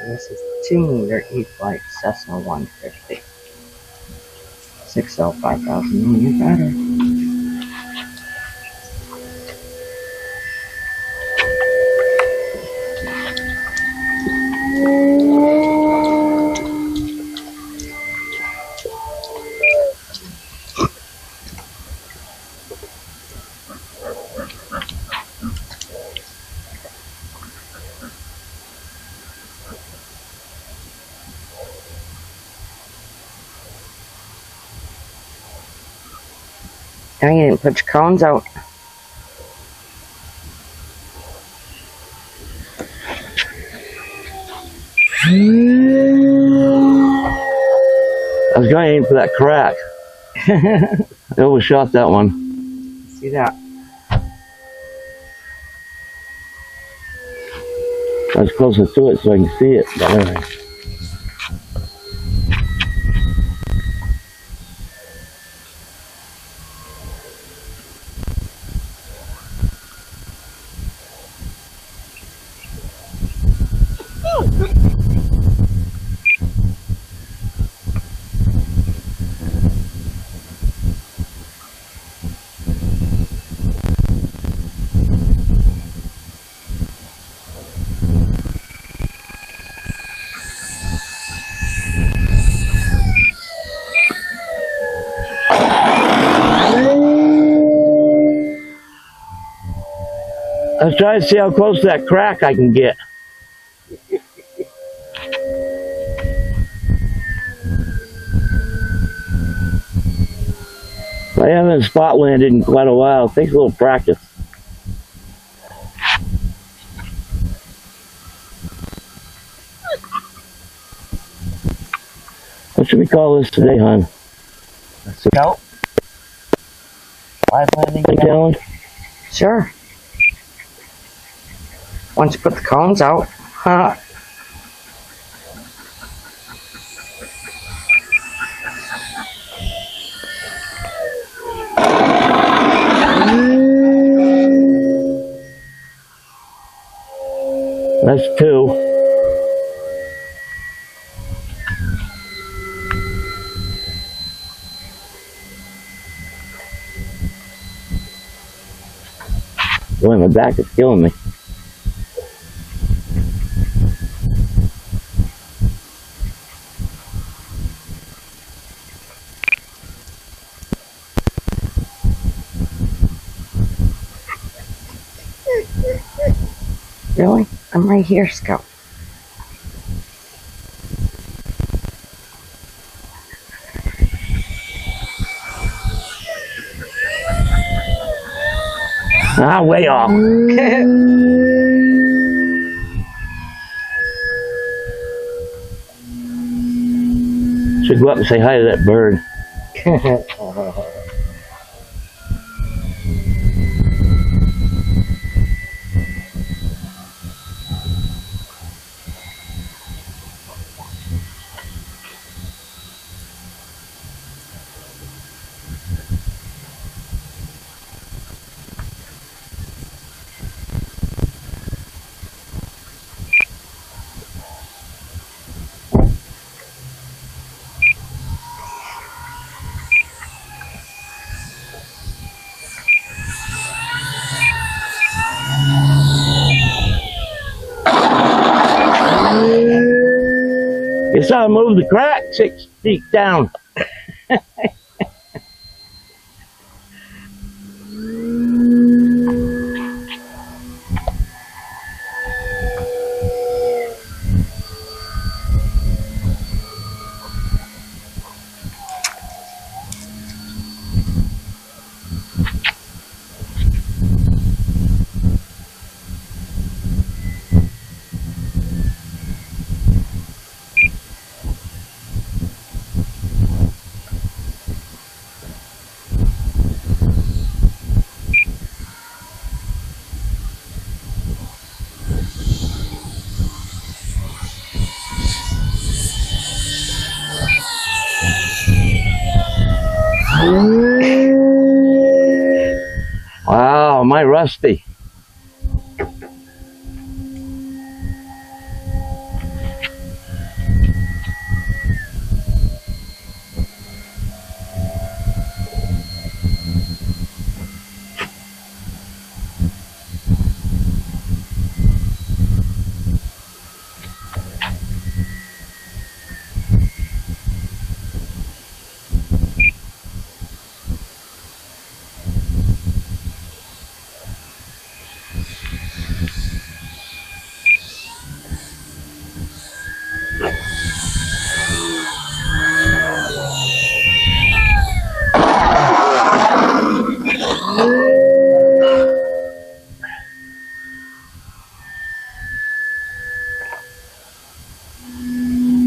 This is 2-meter E-flite Cessna 150. 6L 5,000 milliamp battery. Dang, you didn't put your cones out. I was going to aim for that crack. I overshot that one. See that? I was closer to it so I can see it better. I was trying to see how close to that crack I can get. I haven't spot landed in quite a while. It takes a little practice. What should we call this today, hon? Scout? Live landing challenge? Sure. Once you put the cones out, huh? That's 2. Boy, my back is killing me. Really? I'm right here, Scout. Ah, way off. Should go up and say hi to that bird. You saw him move the crack 6 feet down. Wow, am I rusty?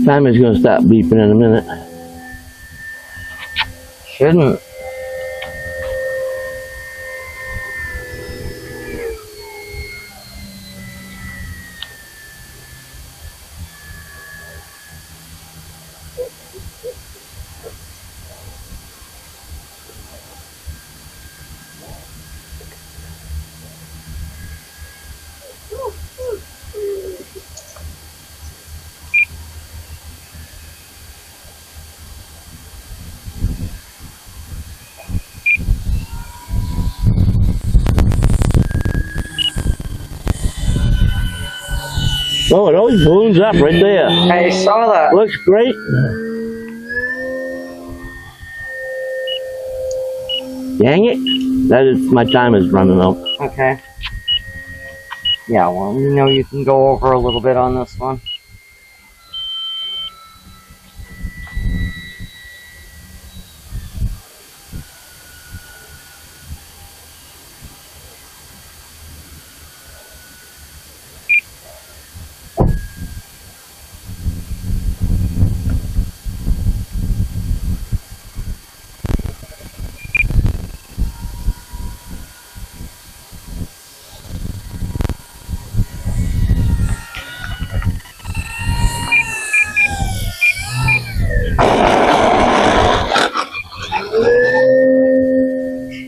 Timer's gonna stop beeping in a minute. Shouldn't. Oh, it always balloons up right there. I saw that. Looks great. Dang it. That is, my timer's running out. Okay. Yeah, well, you know you can go over a little bit on this one.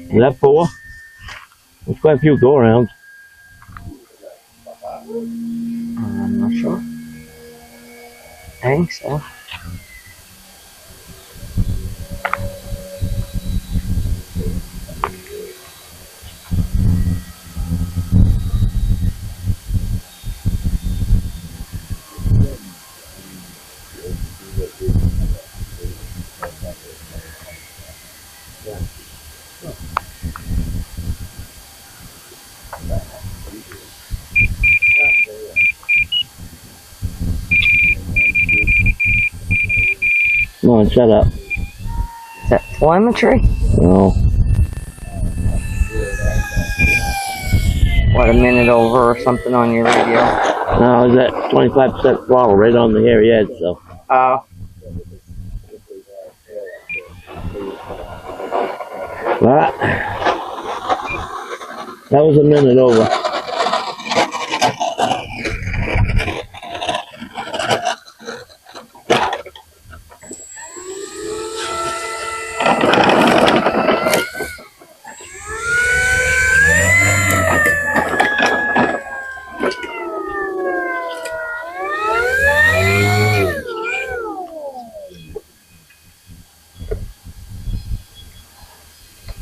Is that 4? There's quite a few go-arounds. I'm not sure. I think so. Come on, shut up. Is that telemetry? No. What, a minute over or something on your radio? No, is that 25% throttle right on the hairy edge, so. That was a minute over.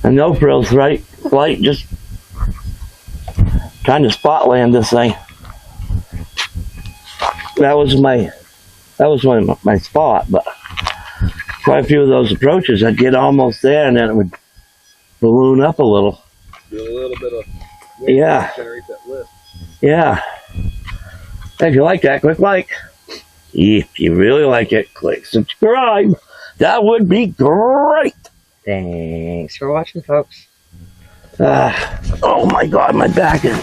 And no frills, right? Flight, just trying to spot land this thing. That was my spot, but quite a few of those approaches, I'd get almost there and then it would balloon up a little. Do a little bit of lift, Yeah. generate that lift. Yeah. If you like that, click like. If you really like it, click subscribe. That would be great. Thanks for watching, folks. Oh my God, my back is